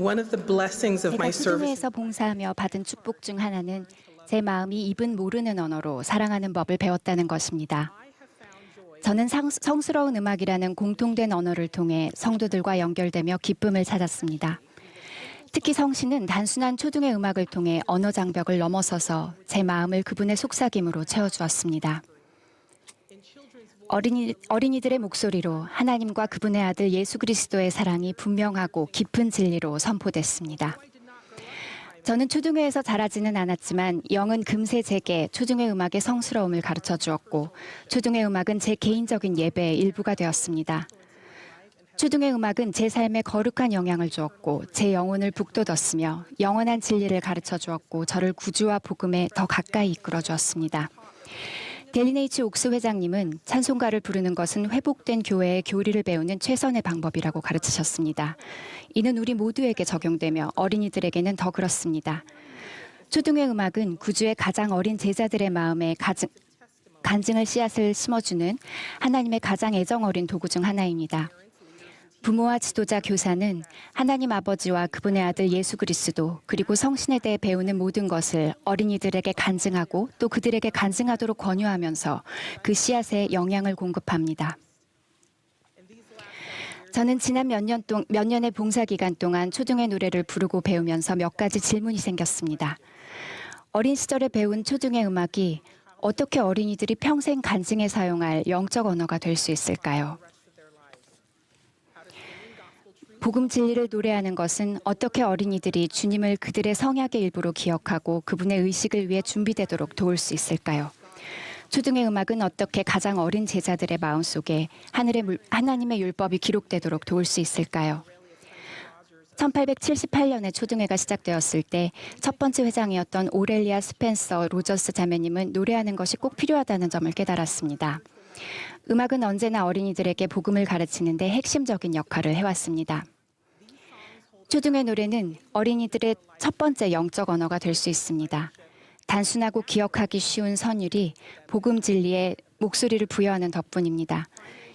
One of the blessings of my 제가 service 초등회에서 봉사하며 받은 축복 중 하나는 제 마음이 입은 모르는 언어로 사랑하는 법을 배웠다는 것입니다. 저는 성스러운 음악이라는 공통된 언어를 통해 성도들과 연결되며 기쁨을 찾았습니다. 특히 성신은 단순한 초등의 음악을 통해 언어 장벽을 넘어서서 제 마음을 그분의 속삭임으로 채워주었습니다. 어린이들의 목소리로 하나님과 그분의 아들 예수 그리스도의 사랑이 분명하고 깊은 진리로 선포됐습니다. 저는 초등회에서 자라지는 않았지만 영은 금세 제게 초등회 음악의 성스러움을 가르쳐 주었고 초등회 음악은 제 개인적인 예배의 일부가 되었습니다. 초등회 음악은 제 삶에 거룩한 영향을 주었고 제 영혼을 북돋웠으며 영원한 진리를 가르쳐 주었고 저를 구주와 복음에 더 가까이 이끌어 주었습니다. 델린 H. 옥스 회장님은 찬송가를 부르는 것은 회복된 교회의 교리를 배우는 최선의 방법이라고 가르치셨습니다. 이는 우리 모두에게 적용되며 어린이들에게는 더 그렇습니다. 초등회 음악은 구주의 가장 어린 제자들의 마음에 간증을 씨앗을 심어주는 하나님의 가장 애정 어린 도구 중 하나입니다. 부모와 지도자 교사는 하나님 아버지와 그분의 아들 예수 그리스도 그리고 성신에 대해 배우는 모든 것을 어린이들에게 간증하고 또 그들에게 간증하도록 권유하면서 그 씨앗에 영향을 공급합니다. 저는 지난 몇 년의 봉사 기간 동안 초등회 노래를 부르고 배우면서 몇 가지 질문이 생겼습니다. 어린 시절에 배운 초등회 음악이 어떻게 어린이들이 평생 간증에 사용할 영적 언어가 될 수 있을까요? 복음 진리를 노래하는 것은 어떻게 어린이들이 주님을 그들의 성약의 일부로 기억하고 그분의 의식을 위해 준비되도록 도울 수 있을까요? 초등회 음악은 어떻게 가장 어린 제자들의 마음속에 하나님의 율법이 기록되도록 도울 수 있을까요? 1878년에 초등회가 시작되었을 때 첫 번째 회장이었던 오렐리아 스펜서 로저스 자매님은 노래하는 것이 꼭 필요하다는 점을 깨달았습니다. 음악은 언제나 어린이들에게 복음을 가르치는데 핵심적인 역할을 해왔습니다. 초등회 노래는 어린이들의 첫 번째 영적 언어가 될 수 있습니다. 단순하고 기억하기 쉬운 선율이 복음 진리에 목소리를 부여하는 덕분입니다.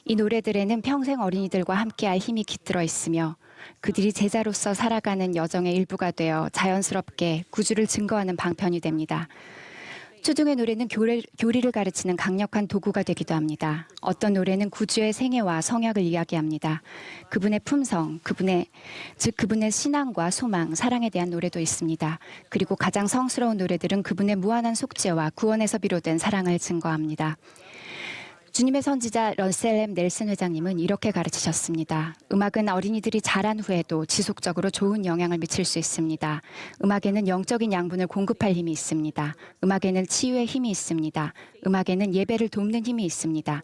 이 노래들에는 평생 어린이들과 함께할 힘이 깃들어 있으며 그들이 제자로서 살아가는 여정의 일부가 되어 자연스럽게 구주를 증거하는 방편이 됩니다. 초등회 노래는 교리를 가르치는 강력한 도구가 되기도 합니다. 어떤 노래는 구주의 생애와 성약을 이야기합니다. 그분의 품성, 그분의 신앙과 소망, 사랑에 대한 노래도 있습니다. 그리고 가장 성스러운 노래들은 그분의 무한한 속죄와 구원에서 비롯된 사랑을 증거합니다. 주님의 선지자 러셀 M. 넬슨 회장님은 이렇게 가르치셨습니다. 음악은 어린이들이 자란 후에도 지속적으로 좋은 영향을 미칠 수 있습니다. 음악에는 영적인 양분을 공급할 힘이 있습니다. 음악에는 치유의 힘이 있습니다. 음악에는 예배를 돕는 힘이 있습니다.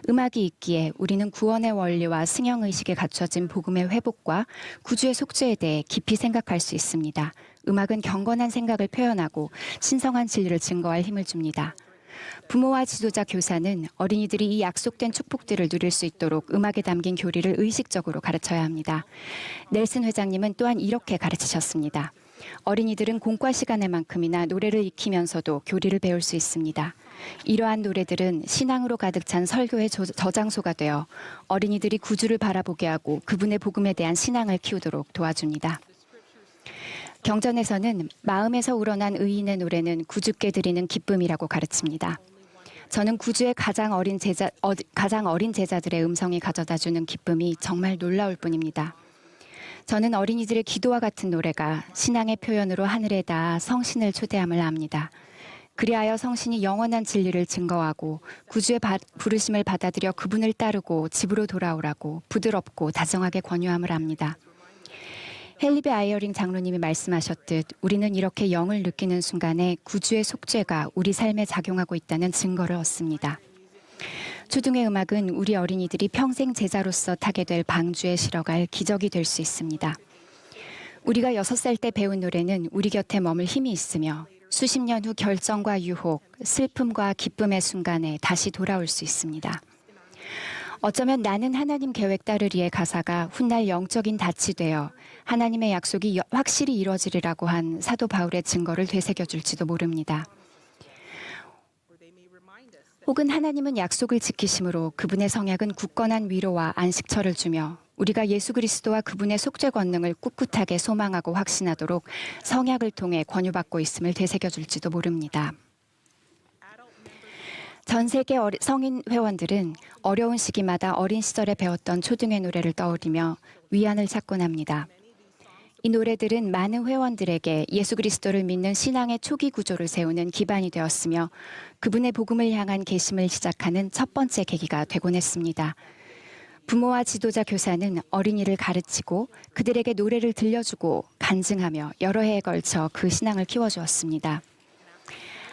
음악이 있기에 우리는 구원의 원리와 승형의식에 갖춰진 복음의 회복과 구주의 속죄에 대해 깊이 생각할 수 있습니다. 음악은 경건한 생각을 표현하고 신성한 진리를 증거할 힘을 줍니다. 부모와 지도자 교사는 어린이들이 이 약속된 축복들을 누릴 수 있도록 음악에 담긴 교리를 의식적으로 가르쳐야 합니다. 넬슨 회장님은 또한 이렇게 가르치셨습니다. 어린이들은 공과 시간에만큼이나 노래를 익히면서도 교리를 배울 수 있습니다. 이러한 노래들은 신앙으로 가득 찬 설교의 저장소가 되어 어린이들이 구주를 바라보게 하고 그분의 복음에 대한 신앙을 키우도록 도와줍니다. 경전에서는 마음에서 우러난 의인의 노래는 구주께 드리는 기쁨이라고 가르칩니다. 저는 구주의 가장 어린 제자들의 음성이 가져다주는 기쁨이 정말 놀라울 뿐입니다. 저는 어린이들의 기도와 같은 노래가 신앙의 표현으로 하늘에 닿아 성신을 초대함을 압니다. 그리하여 성신이 영원한 진리를 증거하고 구주의 부르심을 받아들여 그분을 따르고 집으로 돌아오라고 부드럽고 다정하게 권유함을 합니다. 헨리 아이어링 장로님이 말씀하셨듯 우리는 이렇게 영을 느끼는 순간에 구주의 속죄가 우리 삶에 작용하고 있다는 증거를 얻습니다. 초등회 음악은 우리 어린이들이 평생 제자로서 타게 될 방주에 실어갈 기적이 될 수 있습니다. 우리가 6살 때 배운 노래는 우리 곁에 머물 힘이 있으며 수십 년 후 결정과 유혹, 슬픔과 기쁨의 순간에 다시 돌아올 수 있습니다. 어쩌면 나는 하나님 계획 따르리의 가사가 훗날 영적인 닻이 되어 하나님의 약속이 확실히 이루어지리라고 한 사도 바울의 증거를 되새겨줄지도 모릅니다. 혹은 하나님은 약속을 지키심으로 그분의 성약은 굳건한 위로와 안식처를 주며 우리가 예수 그리스도와 그분의 속죄 권능을 꿋꿋하게 소망하고 확신하도록 성약을 통해 권유받고 있음을 되새겨줄지도 모릅니다. 전 세계 성인 회원들은 어려운 시기마다 어린 시절에 배웠던 초등의 노래를 떠올리며 위안을 찾곤 합니다. 이 노래들은 많은 회원들에게 예수 그리스도를 믿는 신앙의 초기 구조를 세우는 기반이 되었으며 그분의 복음을 향한 계심을 시작하는 첫 번째 계기가 되곤 했습니다. 부모와 지도자 교사는 어린이를 가르치고 그들에게 노래를 들려주고 간증하며 여러 해에 걸쳐 그 신앙을 키워주었습니다.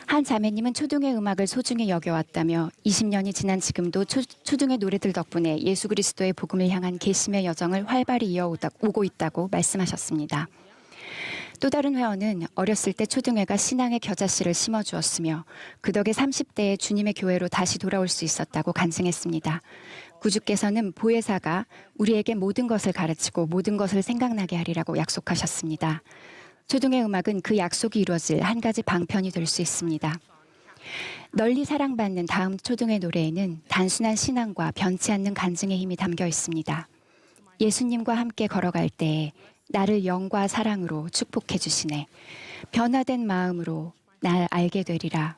한 자매님은 초등의 음악을 소중히 여겨왔다며 20년이 지난 지금도 초등의 노래들 덕분에 예수 그리스도의 복음을 향한 계심의 여정을 활발히 이어오고 있다고 말씀하셨습니다. 또 다른 회원은 어렸을 때 초등회가 신앙의 겨자씨를 심어주었으며 그 덕에 30대에 주님의 교회로 다시 돌아올 수 있었다고 간증했습니다. 구주께서는 보혜사가 우리에게 모든 것을 가르치고 모든 것을 생각나게 하리라고 약속하셨습니다. 초등의 음악은 그 약속이 이루어질 한 가지 방편이 될 수 있습니다. 널리 사랑받는 다음 초등의 노래에는 단순한 신앙과 변치 않는 간증의 힘이 담겨 있습니다. 예수님과 함께 걸어갈 때에 나를 영과 사랑으로 축복해 주시네. 변화된 마음으로 날 알게 되리라.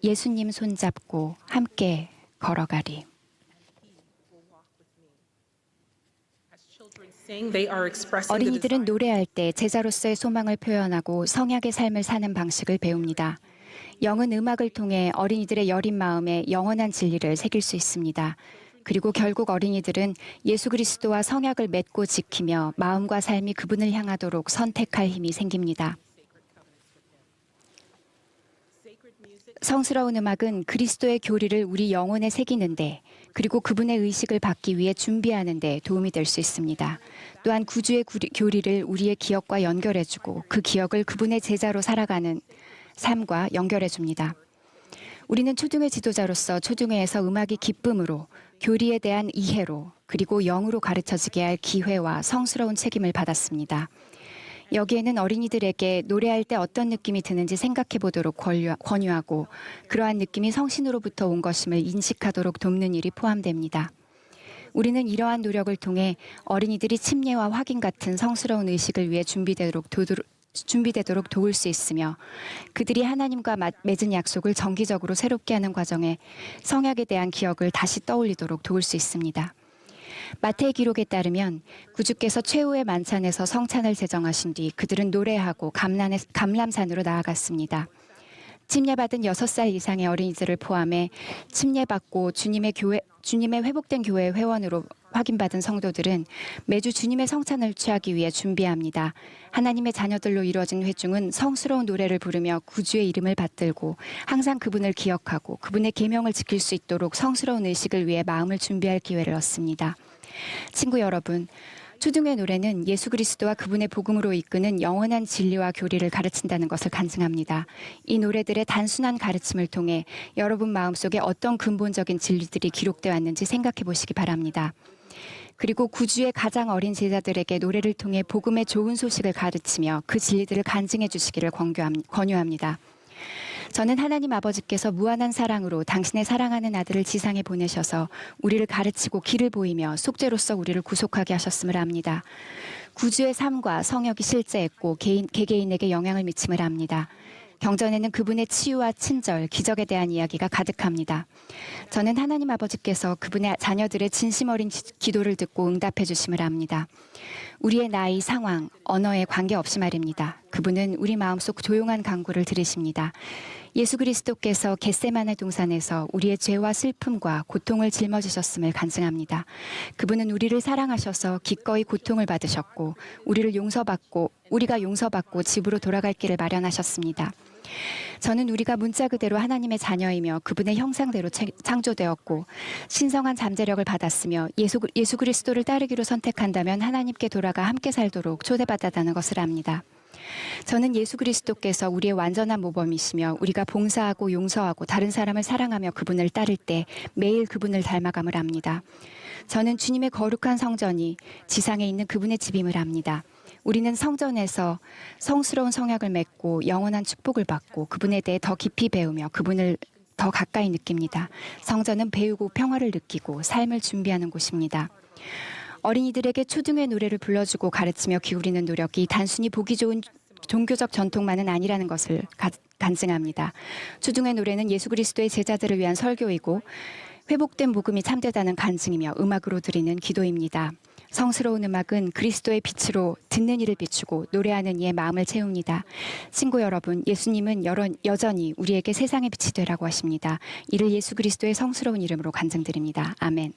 예수님 손잡고 함께 걸어가리. 어린이들은 노래할 때 제자로서의 소망을 표현하고 성약의 삶을 사는 방식을 배웁니다. 영은 음악을 통해 어린이들의 여린 마음에 영원한 진리를 새길 수 있습니다. 그리고 결국 어린이들은 예수 그리스도와 성약을 맺고 지키며 마음과 삶이 그분을 향하도록 선택할 힘이 생깁니다. 성스러운 음악은 그리스도의 교리를 우리 영혼에 새기는데 그리고 그분의 의식을 받기 위해 준비하는 데 도움이 될 수 있습니다. 또한 구주의 교리를 우리의 기억과 연결해주고 그 기억을 그분의 제자로 살아가는 삶과 연결해줍니다. 우리는 초등회 지도자로서 초등회에서 음악이 기쁨으로 교리에 대한 이해로 그리고 영으로 가르쳐지게 할 기회와 성스러운 책임을 받았습니다. 여기에는 어린이들에게 노래할 때 어떤 느낌이 드는지 생각해 보도록 권유하고 그러한 느낌이 성신으로부터 온 것임을 인식하도록 돕는 일이 포함됩니다. 우리는 이러한 노력을 통해 어린이들이 침례와 확인 같은 성스러운 의식을 위해 준비되도록 도울 수 있으며 그들이 하나님과 맺은 약속을 정기적으로 새롭게 하는 과정에 성약에 대한 기억을 다시 떠올리도록 도울 수 있습니다. 마태의 기록에 따르면 구주께서 최후의 만찬에서 성찬을 제정하신 뒤 그들은 노래하고 감람산으로 나아갔습니다. 침례받은 6살 이상의 어린이들을 포함해 침례받고 주님의 회복된 교회의 회원으로 확인받은 성도들은 매주 주님의 성찬을 취하기 위해 준비합니다. 하나님의 자녀들로 이루어진 회중은 성스러운 노래를 부르며 구주의 이름을 받들고 항상 그분을 기억하고 그분의 계명을 지킬 수 있도록 성스러운 의식을 위해 마음을 준비할 기회를 얻습니다. 친구 여러분, 초등회 노래는 예수 그리스도와 그분의 복음으로 이끄는 영원한 진리와 교리를 가르친다는 것을 간증합니다. 이 노래들의 단순한 가르침을 통해 여러분 마음속에 어떤 근본적인 진리들이 기록되어 왔는지 생각해 보시기 바랍니다. 그리고 구주의 가장 어린 제자들에게 노래를 통해 복음의 좋은 소식을 가르치며 그 진리들을 간증해 주시기를 권유합니다. 저는 하나님 아버지께서 무한한 사랑으로 당신의 사랑하는 아들을 지상에 보내셔서 우리를 가르치고 길을 보이며 속죄로서 우리를 구속하게 하셨음을 압니다. 구주의 삶과 성역이 실제했고 개개인에게 영향을 미침을 압니다. 경전에는 그분의 치유와 친절, 기적에 대한 이야기가 가득합니다. 저는 하나님 아버지께서 그분의 자녀들의 진심 어린 기도를 듣고 응답해 주심을 압니다. 우리의 나이, 상황, 언어에 관계없이 말입니다. 그분은 우리 마음속 조용한 간구를 들으십니다. 예수 그리스도께서 겟세마네 동산에서 우리의 죄와 슬픔과 고통을 짊어지셨음을 간증합니다. 그분은 우리를 사랑하셔서 기꺼이 고통을 받으셨고 우리가 용서받고 집으로 돌아갈 길을 마련하셨습니다. 저는 우리가 문자 그대로 하나님의 자녀이며 그분의 형상대로 창조되었고 신성한 잠재력을 받았으며 예수 그리스도를 따르기로 선택한다면 하나님께 돌아가 함께 살도록 초대받았다는 것을 압니다. 저는 예수 그리스도께서 우리의 완전한 모범이시며 우리가 봉사하고 용서하고 다른 사람을 사랑하며 그분을 따를 때 매일 그분을 닮아감을 압니다. 저는 주님의 거룩한 성전이 지상에 있는 그분의 집임을 압니다. 우리는 성전에서 성스러운 성약을 맺고 영원한 축복을 받고 그분에 대해 더 깊이 배우며 그분을 더 가까이 느낍니다. 성전은 배우고 평화를 느끼고 삶을 준비하는 곳입니다. 어린이들에게 초등의 노래를 불러주고 가르치며 기울이는 노력이 단순히 보기 좋은 종교적 전통만은 아니라는 것을 간증합니다. 초등의 노래는 예수 그리스도의 제자들을 위한 설교이고 회복된 복음이 참되다는 간증이며 음악으로 드리는 기도입니다. 성스러운 음악은 그리스도의 빛으로 듣는 이를 비추고 노래하는 이의 마음을 채웁니다. 친구 여러분, 예수님은 여전히 우리에게 세상의 빛이 되라고 하십니다. 이를 예수 그리스도의 성스러운 이름으로 간증드립니다. 아멘.